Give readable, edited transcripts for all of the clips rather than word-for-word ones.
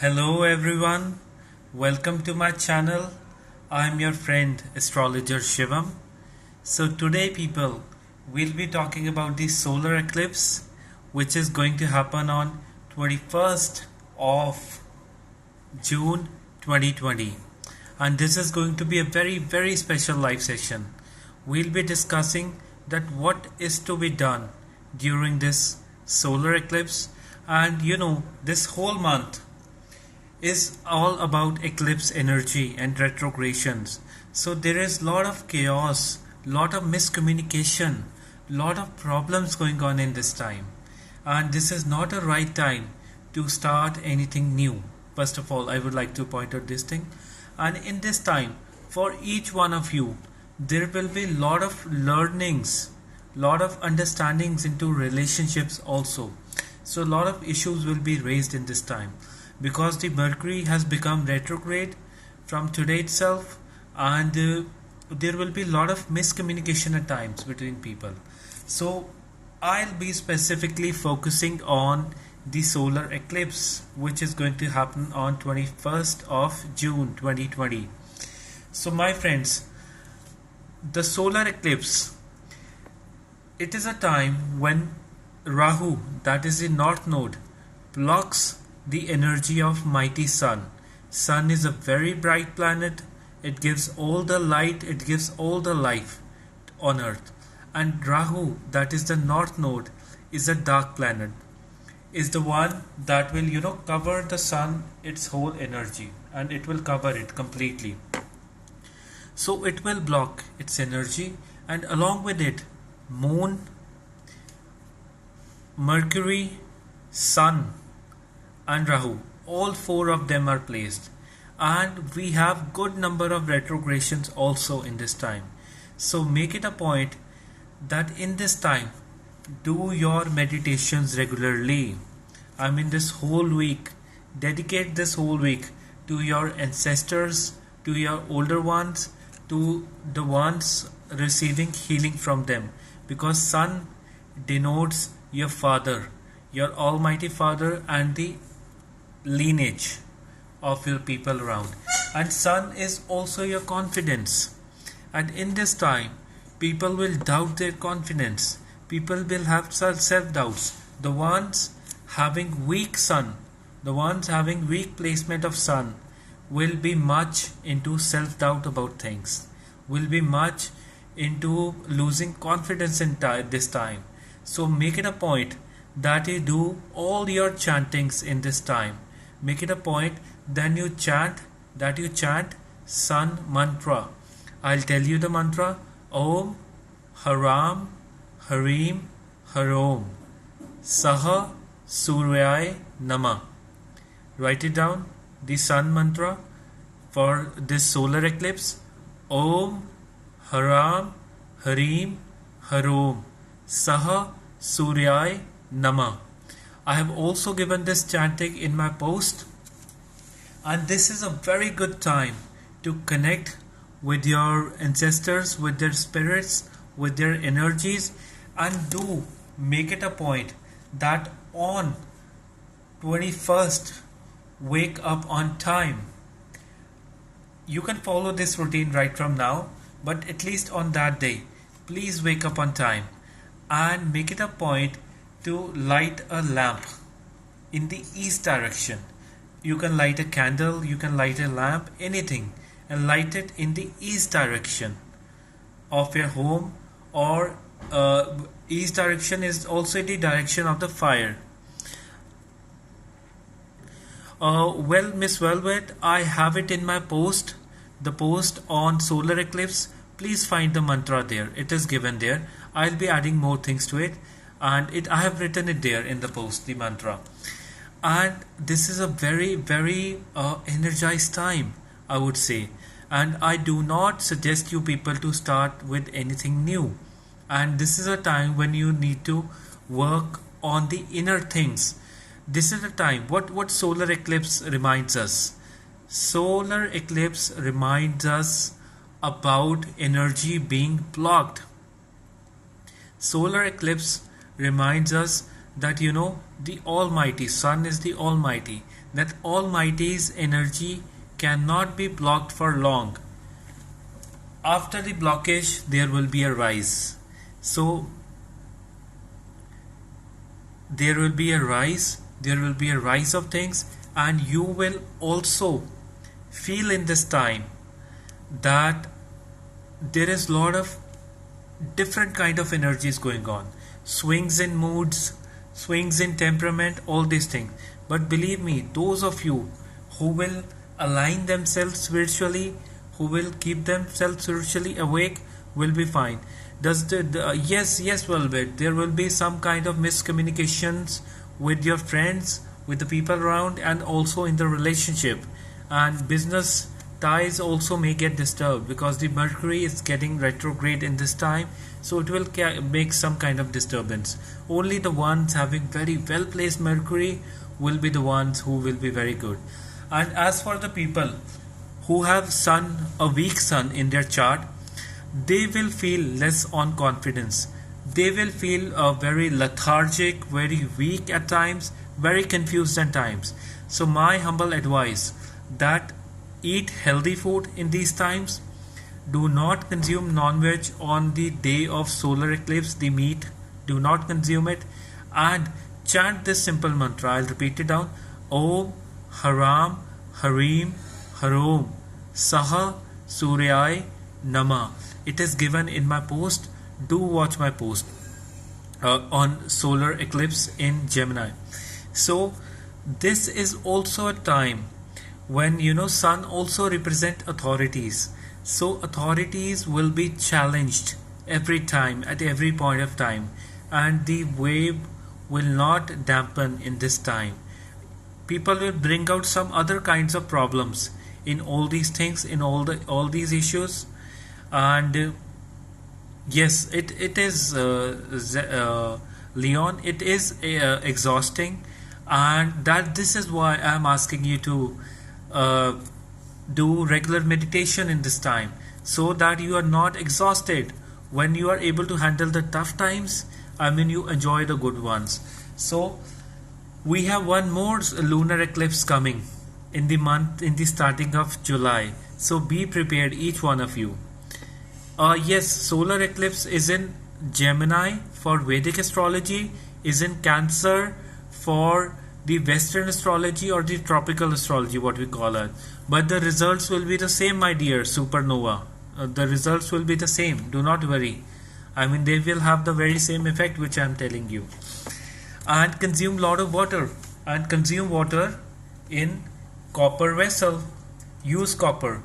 Hello everyone, welcome to my channel. I'm your friend astrologer Shivam. So today people, we'll be talking about the solar eclipse which is going to happen on 21st of June 2020. And this is going to be a very special live session. We'll be discussing that what is to be done during this solar eclipse, and this whole month is all about eclipse energy and retrogradations. So there is lot of chaos, lot of miscommunication, lot of problems going on in this time. And this is not a right time to start anything new. First of all, I would like to point out this thing. And in this time, for each one of you, there will be lot of learnings, lot of understandings into relationships also. So a lot of issues will be raised in this time because the Mercury has become retrograde from today itself, and there will be a lot of miscommunication at times between people. So I'll be specifically focusing on the solar eclipse which is going to happen on 21st of June 2020. So my friends, the solar eclipse, it is a time when Rahu, that is the north node, blocks the energy of mighty sun. Sun is a very bright planet. It gives all the light, it gives all the life on earth. And Rahu, that is the north node, is a dark planet, is the one that will cover the sun, its whole energy, and it will cover it completely. So it will block its energy, and along with it, moon, Mercury, sun and Rahu, all four of them are placed, and we have good number of retrogradations also in this time. So make it a point that in this time do your meditations regularly. I mean, this whole week, dedicate this whole week to your ancestors, to your older ones, to the ones receiving healing from them, because sun denotes your father, your almighty father, and the lineage of your people around. And sun is also your confidence, and in this time people will doubt their confidence, people will have self-doubts. The ones having weak sun, the ones having weak placement of sun, will be much into self-doubt about things, will be much into losing confidence in this time. So make it a point that you do all your chantings in this time. Make it a point that you chant sun mantra. I'll tell you the mantra: Om Haram Harim Harom Saha Suryai Nama. Write it down, the sun mantra for this solar eclipse: Om Haram Harim Harom Saha Suryai Nama. I have also given this chanting in my post, and this is a very good time to connect with your ancestors, with their spirits, with their energies, and do make it a point that on 21st wake up on time. You can follow this routine right from now, but at least on that day, please wake up on time and make it a point to light a lamp in the east direction. You can light a candle, you can light a lamp, anything, and light it in the east direction of your home, or east direction is also the direction of the fire. Well, Miss Velvet, I have it in my post, the post on solar eclipse. Please find the mantra there, it is given there. I'll be adding more things to it, and I have written it there in the post, the mantra. And this is a very energized time, I would say, and I do not suggest you people to start with anything new. And this is a time when you need to work on the inner things. This is a time, what solar eclipse reminds us? Solar eclipse reminds us about energy being blocked. Solar eclipse reminds us that the Almighty Sun is the Almighty, that Almighty's energy cannot be blocked for long. After the blockage there will be a rise. So there will be a rise of things, and you will also feel in this time that there is a lot of different kind of energies going on, swings in moods, swings in temperament, all these things. But believe me, those of you who will align themselves spiritually, who will keep themselves spiritually awake, will be fine. Yes, well, but there will be some kind of miscommunications with your friends, with the people around, and also in the relationship, and business ties also may get disturbed because the Mercury is getting retrograde in this time, so it will make some kind of disturbance. Only the ones having very well placed Mercury will be the ones who will be very good. And as for the people who have a weak sun in their chart, they will feel less on confidence. They will feel very lethargic, very weak at times, very confused at times. So my humble advice that eat healthy food in these times. Do not consume non-veg on the day of solar eclipse, the meat. Do not consume it. And chant this simple mantra. I'll repeat it down. Om Haram Harim Harom Saha Suryai Nama. It is given in my post. Do watch my post on solar eclipse in Gemini. So this is also a time when sun also represent authorities, so authorities will be challenged every time, at every point of time, and the wave will not dampen in this time. People will bring out some other kinds of problems in all these things, in all these issues. And yes, it is Leon, it is exhausting, and that this is why I am asking you to do regular meditation in this time, so that you are not exhausted. When you are able to handle the tough times, you enjoy the good ones. So we have one more lunar eclipse coming in the starting of July. So be prepared, each one of you. Yes, solar eclipse is in Gemini for Vedic astrology, is in Cancer for the Western astrology or the tropical astrology, what we call it. But the results will be the same, my dear supernova. The results will be the same. Do not worry. They will have the very same effect which I am telling you. And consume lot of water. And consume water in copper vessel. Use copper.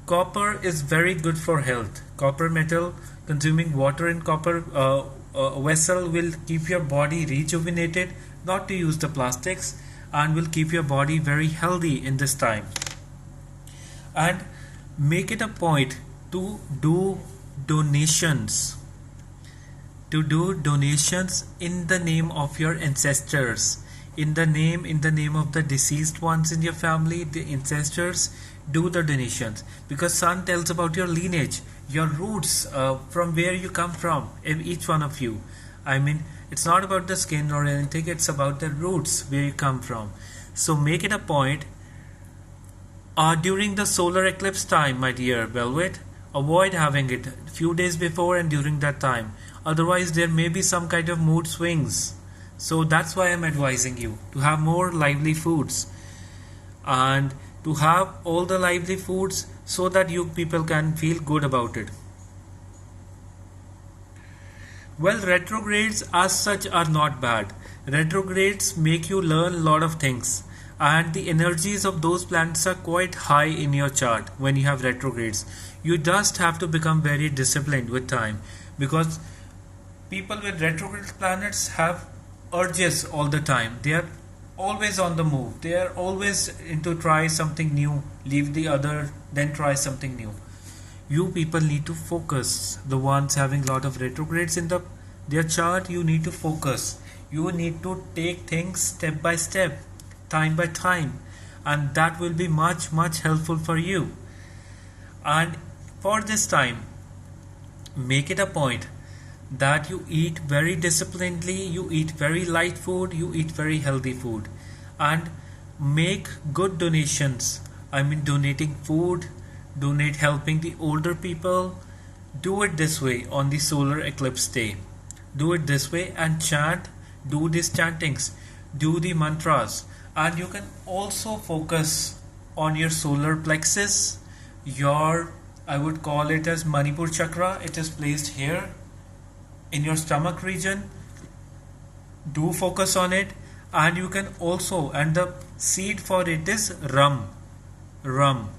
Copper is very good for health. Copper metal, consuming water in copper vessel will keep your body rejuvenated, not to use the plastics, and will keep your body very healthy in this time. And make it a point to do donations. To do donations in the name of your ancestors, in the name of the deceased ones in your family, the ancestors. Do the donations, because sun tells about your lineage, your roots, from where you come from, each one of you. It's not about the skin or anything, it's about the roots, where you come from. So make it a point during the solar eclipse time, my dear Velvet, avoid having it a few days before and during that time. Otherwise there may be some kind of mood swings. So that's why I'm advising you to have more lively foods, and to have all the lively foods so that you people can feel good about it. Well, retrogrades as such are not bad. Retrogrades make you learn a lot of things, and the energies of those planets are quite high in your chart when you have retrogrades. You just have to become very disciplined with time, because people with retrograde planets have urges all the time. They are always on the move. They are always into try something new, leave the other, then try something new. You people need to focus. The ones having a lot of retrogrades in their chart, you need to focus. You need to take things step by step, time by time, and that will be much helpful for you. And for this time, make it a point that you eat very disciplinedly, you eat very light food, you eat very healthy food, and make good donations. I mean, donating food, donate helping the older people. Do it this way on the solar eclipse day. Do it this way and chant, do these chantings, do the mantras, and you can also focus on your solar plexus, your, I would call it as Manipur chakra. It is placed here in your stomach region. Do focus on it, and you can also, and the seed for it is rum, rum,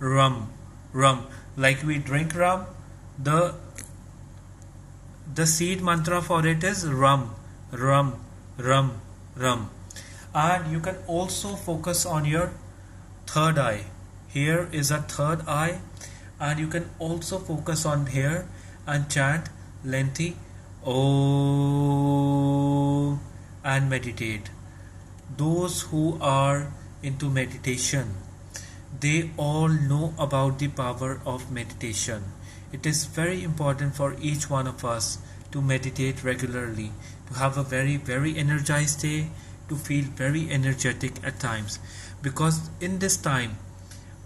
rum, rum. Like we drink rum, the seed mantra for it is rum, rum, rum, rum. And you can also focus on your third eye. Here is a third eye, and you can also focus on here and chant lengthy Om and meditate. Those who are into meditation, they all know about the power of meditation. It is very important for each one of us to meditate regularly, to have a very, very energized day, to feel very energetic at times. Because in this time,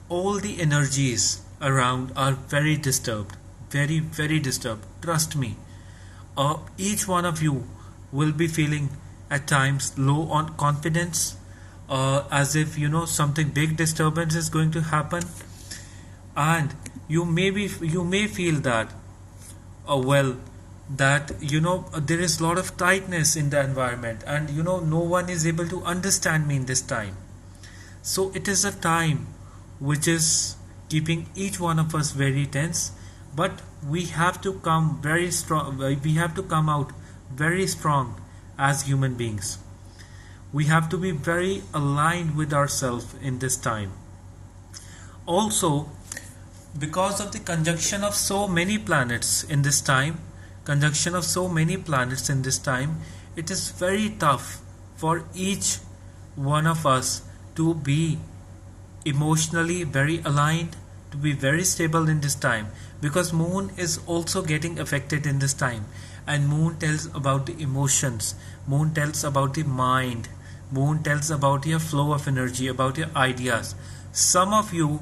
all the energies around are very disturbed, very, very disturbed. Trust me. Each one of you will be feeling at times low on confidence, as if something big disturbance is going to happen, and you may feel that that there is a lot of tightness in the environment, and no one is able to understand me in this time. So it is a time which is keeping each one of us very tense, but we have to come very strong. We have to come out very strong as human beings. We have to be very aligned with ourselves in this time. Also, because of the conjunction of so many planets in this time, it is very tough for each one of us to be emotionally very aligned, to be very stable in this time, because moon is also getting affected in this time, and moon tells about the emotions, moon tells about the mind, moon tells about your flow of energy, about your ideas. Some of you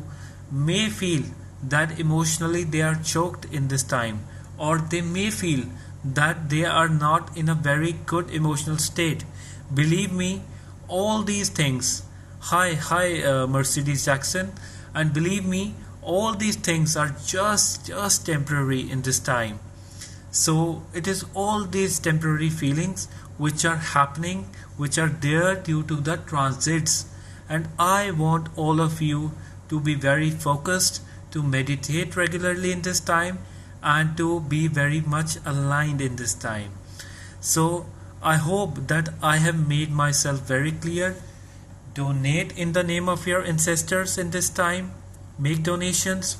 may feel that emotionally they are choked in this time, or they may feel that they are not in a very good emotional state. Believe me, all these things, hi Mercedes Jackson, and believe me, all these things are just temporary in this time. So it is all these temporary feelings which are happening, which are there due to the transits, and I want all of you to be very focused, to meditate regularly in this time, and to be very much aligned in this time. So I hope that I have made myself very clear. Donate in the name of your ancestors in this time. Make donations.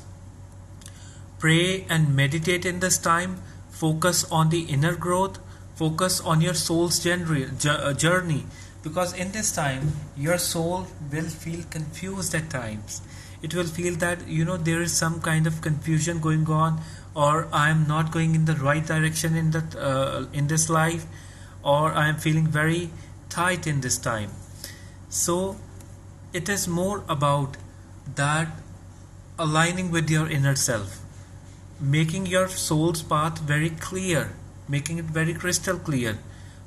Pray and meditate in this time. Focus on the inner growth. Focus on your soul's journey. Because in this time, your soul will feel confused at times. It will feel that there is some kind of confusion going on, or I am not going in the right direction in this life, or I am feeling very tight in this time. So it is more about that aligning with your inner self, making your soul's path very clear, making it very crystal clear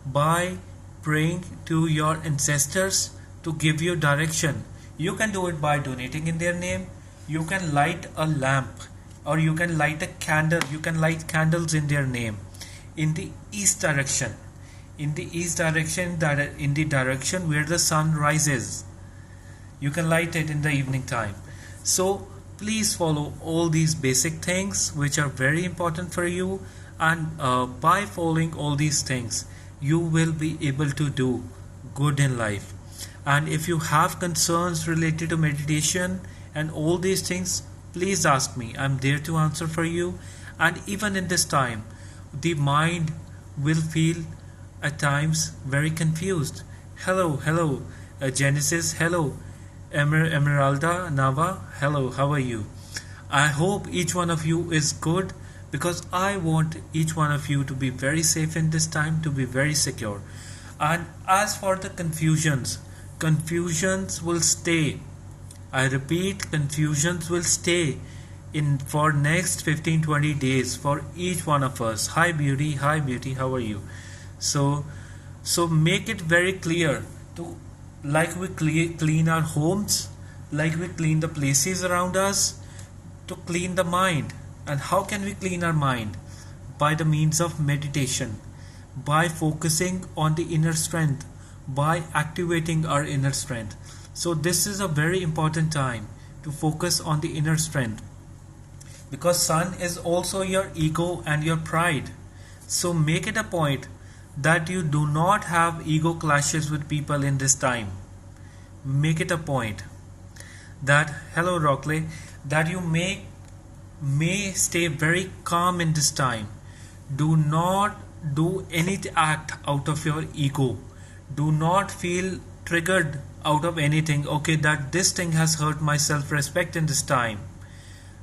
by praying to your ancestors to give you direction. You can do it by donating in their name. You can light a lamp, or you can light a candle. You can light candles in their name in the east direction. In the direction where the sun rises. You can light it in the evening time. So please follow all these basic things which are very important for you, and by following all these things you will be able to do good in life. And if you have concerns related to meditation and all these things, please ask me. I'm there to answer for you. And even in this time, the mind will feel at times very confused. Hello, Genesis, hello, Emeralda, Nava, hello, how are you? I hope each one of you is good, because I want each one of you to be very safe in this time, to be very secure. And as for the confusions will stay. I repeat, confusions will stay in for next 15-20 days for each one of us. Hi beauty, how are you? So make it very clear to, like we clean our homes, like we clean the places around us, to clean the mind. And how can we clean our mind? By the means of meditation, by focusing on the inner strength, by activating our inner strength. So this is a very important time to focus on the inner strength, because sun is also your ego and your pride. So make it a point that you do not have ego clashes with people in this time. Make it a point that, hello Rockley, that you may stay very calm in this time. Do not do any act out of your ego. Do not feel triggered out of anything. Okay, that this thing has hurt my self-respect in this time.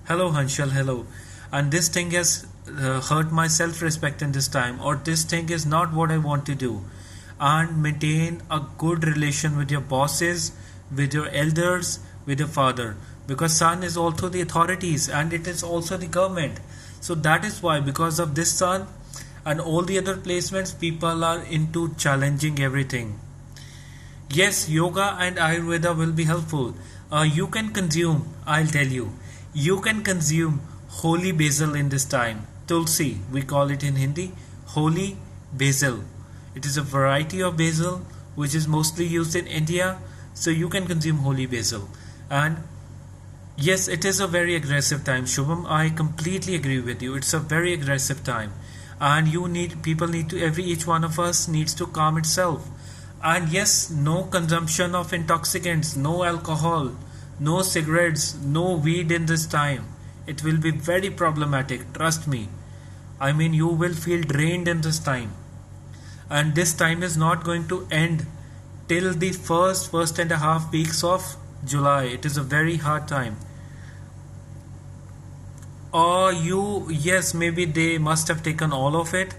Hello Hanshal, hello. And this thing has hurt my self-respect in this time, or this thing is not what I want to do. And maintain a good relation with your bosses, with your elders, with your father, because sun is also the authorities and it is also the government. So that is why, because of this sun and all the other placements, people are into challenging everything. Yes, yoga and Ayurveda will be helpful. You can consume, I'll tell you, you can consume holy basil in this time. Tulsi, we call it in Hindi, holy basil. It is a variety of basil which is mostly used in India. So you can consume holy basil. And yes, it is a very aggressive time, Shubham. I completely agree with you. It's a very aggressive time. And each one of us needs to calm itself. And yes, no consumption of intoxicants, no alcohol, no cigarettes, no weed in this time. It will be very problematic, trust me. I mean, you will feel drained in this time. And this time is not going to end till the first and a half weeks of July. It is a very hard time. Yes, maybe they must have taken all of it.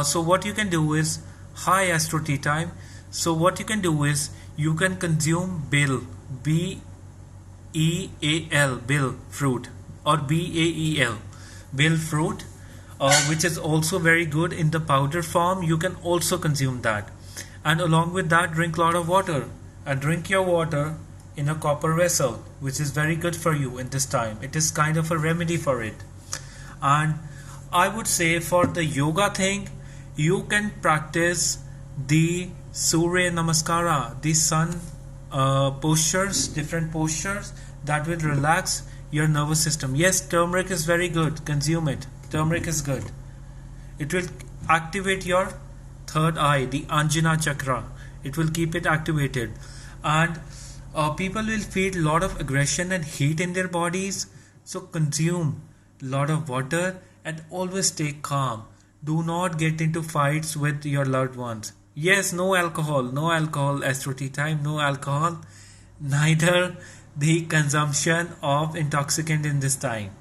So what you can do is, hi Astro Tea Time. So what you can do is, you can consume Beal, B-E-A-L, Beal fruit, or B-A-E-L, Beal fruit, which is also very good in the powder form. You can also consume that. And along with that, drink a lot of water. And drink your water in a copper vessel, which is very good for you in this time. It is kind of a remedy for it. And I would say for the yoga thing, you can practice the Surya Namaskara, the sun postures, different postures that will relax your nervous system. Yes, turmeric is very good. Consume it. Turmeric is good. It will activate your third eye, the Anjana chakra. It will keep it activated. And people will feel a lot of aggression and heat in their bodies. So consume a lot of water and always stay calm. Do not get into fights with your loved ones. Yes, no alcohol, Astro Tea Time, no alcohol. Neither the consumption of intoxicant in this time.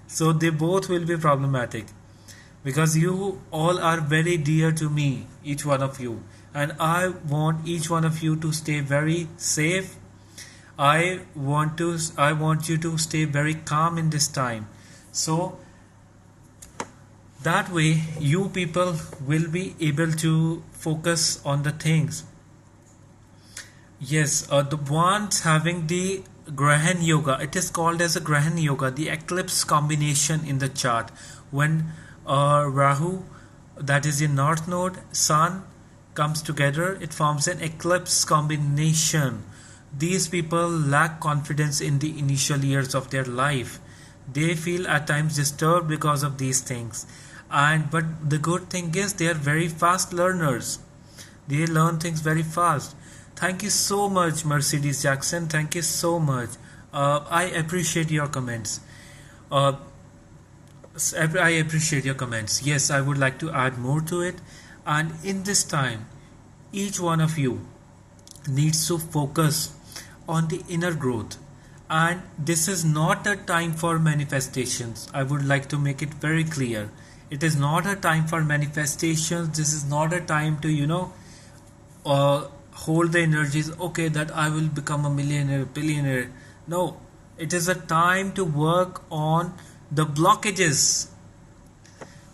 So they both will be problematic, because you all are very dear to me, each one of you, and I want each one of you to stay very safe. I want you to stay very calm in this time. So that way you people will be able to focus on the things. Yes, the ones having the Grahan Yoga, it is called as a Grahan Yoga, the eclipse combination in the chart. When Rahu, that is the north node, Sun comes together, it forms an eclipse combination. These people lack confidence in the initial years of their life. They feel at times disturbed because of these things. But the good thing is, they are very fast learners. They learn things very fast. Thank you so much, Mercedes Jackson. Thank you so much. I appreciate your comments. I appreciate your comments. Yes, I would like to add more to it. And in this time, each one of you needs to focus on the inner growth And this is not a time for manifestations. I would like to make it very clear. It is not a time for manifestations. This is not a time to, hold the energies, okay, that I will become a millionaire, billionaire. No, it is a time to work on the blockages,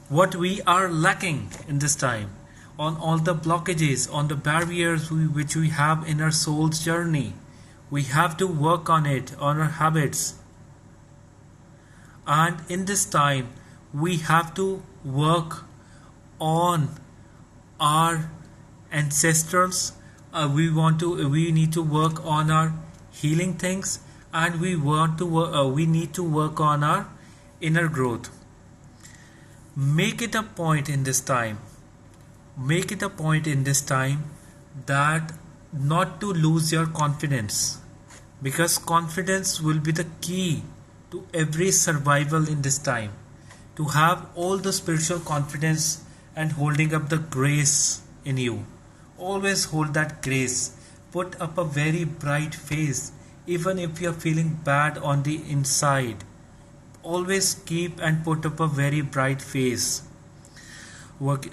what we are lacking in this time, on all the blockages, on the barriers which we have in our soul's journey. We have to work on it, on our habits. And in this time, we have to work on our ancestrals. We need to work on our healing things, and we need to work on our inner growth. Make it a point in this time. Make it a point in this time that not to lose your confidence, because confidence will be the key to every survival in this time. To have all the spiritual confidence and holding up the grace in you. Always hold that grace. Put up a very bright face, even if you're feeling bad on the inside. Always keep and put up a very bright face. Work.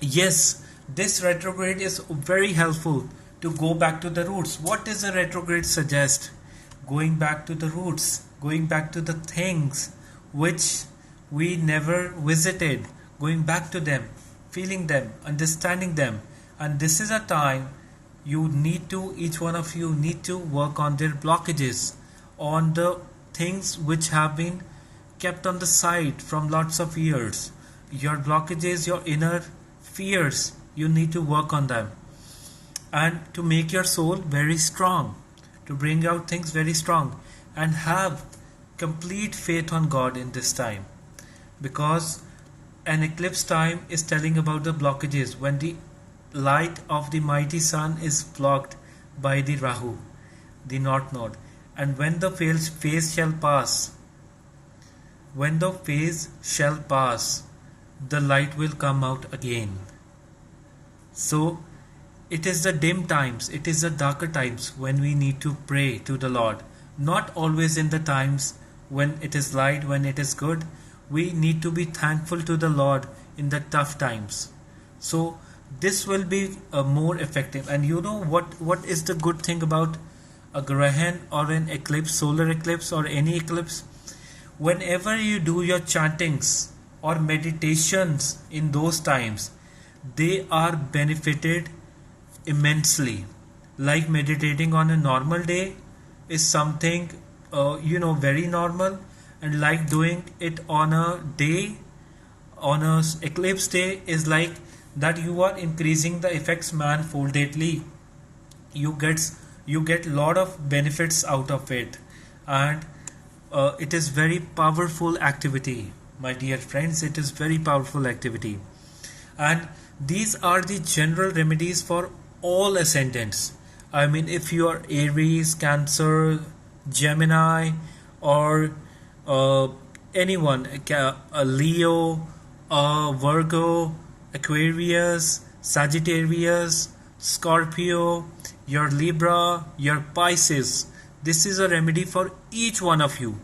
Yes, this retrograde is very helpful to go back to the roots. What does the retrograde suggest? Going back to the roots, going back to the things which we never visited, going back to them, feeling them, understanding them. And this is a time each one of you need to work on their blockages, on the things which have been kept on the side from lots of years. Your blockages, your inner fears, you need to work on them. And to make your soul very strong, to bring out things very strong, and have complete faith on God in this time. Because an eclipse time is telling about the blockages, when the light of the mighty sun is blocked by the Rahu, the north node. And when the phase shall pass, the light will come out again. So it is the dim times, it is the darker times when we need to pray to the Lord. Not always in the times when it is light, when it is good. We need to be thankful to the Lord in the tough times. So this will be more effective. And you know what is the good thing about a Grahan or an eclipse, solar eclipse or any eclipse? Whenever you do your chantings or meditations in those times, they are benefited immensely. Like meditating on a normal day is something very normal, and like doing it on a eclipse day is like that you are increasing the effects manifoldly. You get lot of benefits out of it, and it is very powerful activity, my dear friends. It is very powerful activity, and these are the general remedies for all ascendants. I mean, if you are Aries, Cancer, Gemini, or anyone, Leo, Virgo, Aquarius, Sagittarius, Scorpio, your Libra, your Pisces, this is a remedy for each one of you,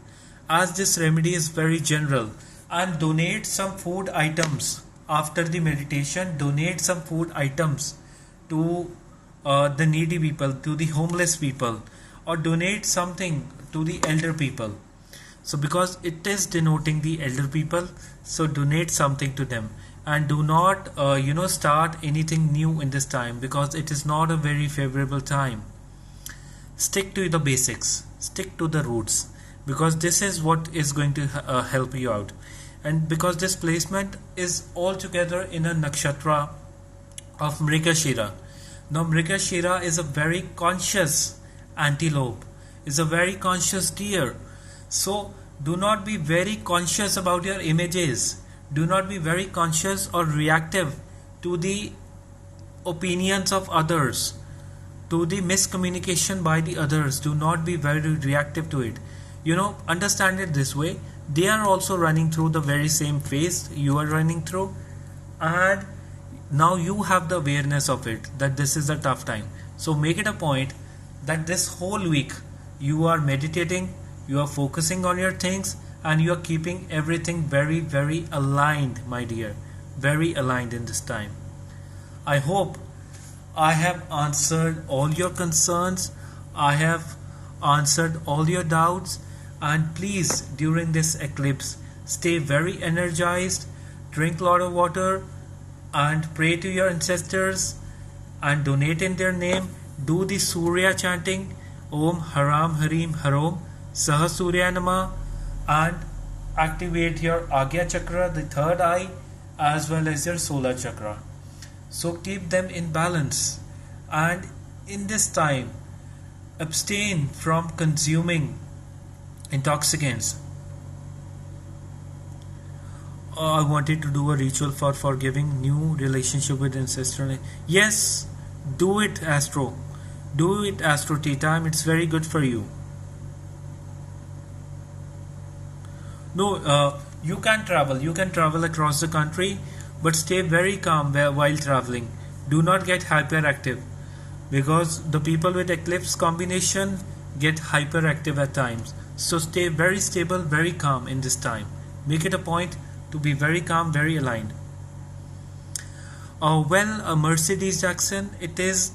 as this remedy is very general. And donate some food items after the meditation. Donate some food items to the needy people, to the homeless people, or donate something to the elder people. So because it is denoting the elder people, so donate something to them. And do not start anything new in this time, because it is not a very favorable time. Stick to the basics, stick to the roots, because this is what is going to help you out. And because this placement is altogether in a nakshatra of Mrigashira. Now Mrigashira is a very conscious antelope, is a very conscious deer. So do not be very conscious about your images. Do not be very conscious or reactive to the opinions of others, to the miscommunication by the others. Do not be very reactive to it. Understand it this way. They are also running through the very same phase you are running through, and now you have the awareness of it, that this is a tough time. So make it a point that this whole week you are meditating, you are focusing on your things, and you are keeping everything very, very aligned, my dear. Very aligned in this time. I hope I have answered all your concerns. I have answered all your doubts. And please, during this eclipse, stay very energized, drink a lot of water, and pray to your ancestors and donate in their name. Do the Surya chanting, Om Haram Harim Harom Saha Surya Nama, and activate your Agya Chakra, the third eye, as well as your solar chakra. So keep them in balance, and in this time abstain from consuming intoxicants. I wanted to do a ritual for forgiving new relationship with ancestral. Yes, do it, Astro. Do it, Astro Tea Time. It's very good for you. No, you can travel. You can travel across the country, but stay very calm while traveling. Do not get hyperactive, because the people with eclipse combination get hyperactive at times. So stay very stable, very calm in this time. Make it a point to be very calm, very aligned. Mercedes Jackson, it is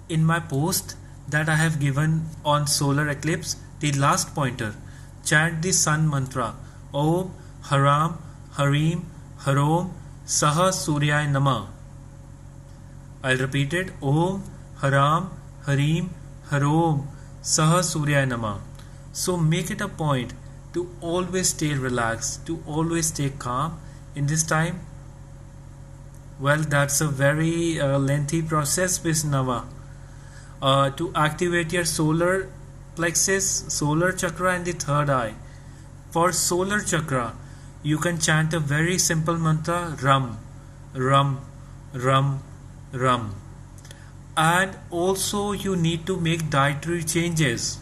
in my post that I have given on solar eclipse the last pointer. Chant the sun mantra, Om Haram Harim Harom Saha Suryaya Nama. I'll repeat it. Om Haram Harim Harom Saha Suryaya Nama. So make it a point to always stay relaxed, to always stay calm in this time. Well, that's a very lengthy process with Nava. To activate your solar plexus, solar chakra, and the third eye. For solar chakra, you can chant a very simple mantra, Ram, Ram, Ram, Ram. And also you need to make dietary changes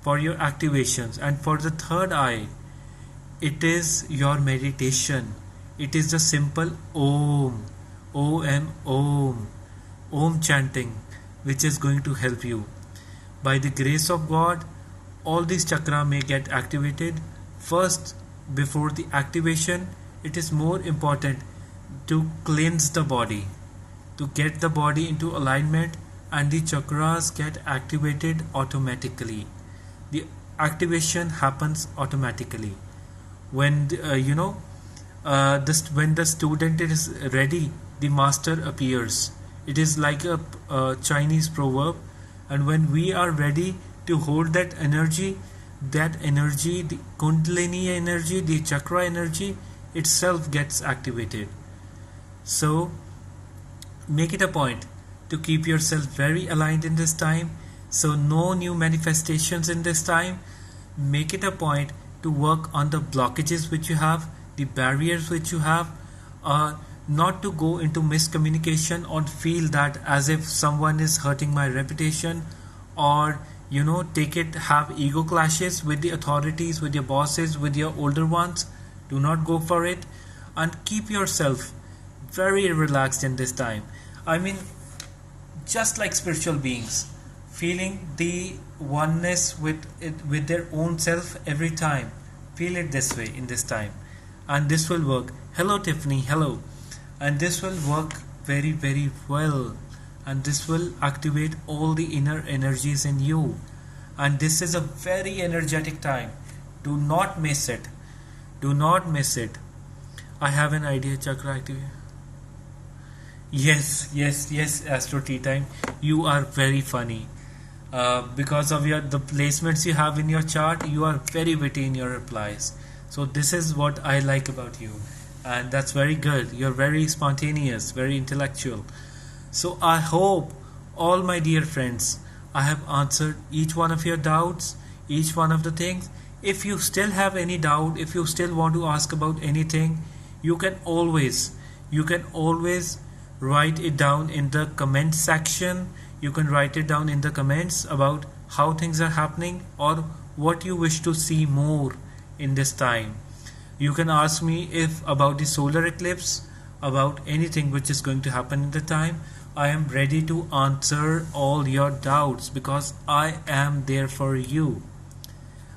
for your activations. And for the third eye, it is your meditation. It is the simple Om, Om, Om, Om chanting, which is going to help you. By the grace of God, all these chakra may get activated. First, before the activation, it is more important to cleanse the body, to get the body into alignment, and the chakras get activated automatically. The activation happens automatically when when the student is ready, the master appears. It is like a Chinese proverb, and when we are ready to hold that energy, the Kundalini energy, the chakra energy itself gets activated. So make it a point to keep yourself very aligned in this time. So no new manifestations in this time. Make it a point to work on the blockages which you have, the barriers which you have, not to go into miscommunication or feel that as if someone is hurting my reputation, or have ego clashes with the authorities, with your bosses, with your older ones. Do not go for it, and keep yourself very relaxed in this time. I mean, just like spiritual beings, feeling the oneness with their own self every time. Feel it this way in this time, and this will work. Hello Tiffany, hello. And this will work very, very well, and this will activate all the inner energies in you. And this is a very energetic time. Do not miss it. Do not miss it. I have an idea, chakra activate. Yes, Astro Tea Time. You are very funny. Because of the placements you have in your chart, you are very witty in your replies. So this is what I like about you, and that's very good. You're very spontaneous, very intellectual. So I hope, all my dear friends, I have answered each one of your doubts, each one of the things. If you still have any doubt, if you still want to ask about anything, you can always write it down in the comment section. You can write it down in the comments about how things are happening, or what you wish to see more in this time. You can ask me if about the solar eclipse, about anything which is going to happen in the time, I am ready to answer all your doubts because I am there for you.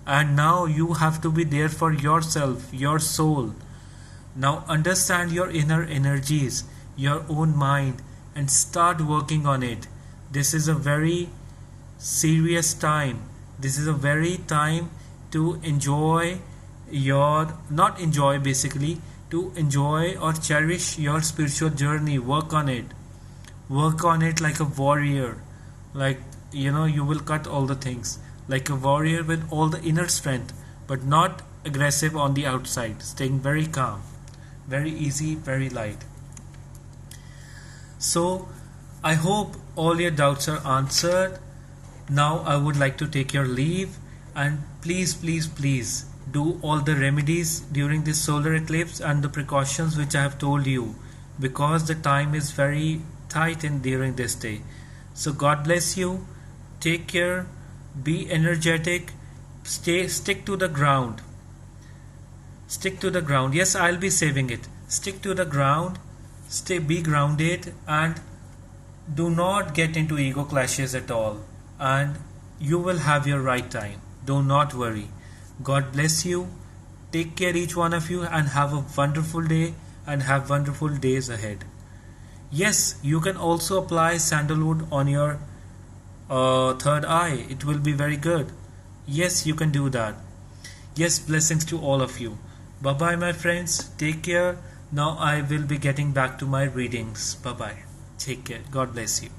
And now you have to be there for yourself, your soul. Now understand your inner energies, your own mind, and start working on it. This is a very serious time. This is a very time to enjoy your, not enjoy basically, to enjoy or cherish your spiritual journey. Work on it. Work on it like a warrior. Like, you will cut all the things. Like a warrior with all the inner strength, but not aggressive on the outside. Staying very calm. Very easy, very light. So, I hope all your doubts are answered. Now I would like to take your leave, and please do all the remedies during this solar eclipse and the precautions which I have told you, because the time is very tight in during this day. So God bless you. Take care. Be energetic. Stick to the ground. Stick to the ground. Yes, I'll be saving it. Stick to the ground. Be grounded, and do not get into ego clashes at all. And you will have your right time. Do not worry. God bless you. Take care, each one of you, and have a wonderful day and have wonderful days ahead. Yes, you can also apply sandalwood on your third eye. It will be very good. Yes, you can do that. Yes, blessings to all of you. Bye bye, my friends. Take care. Now I will be getting back to my readings. Bye bye. Take care. God bless you.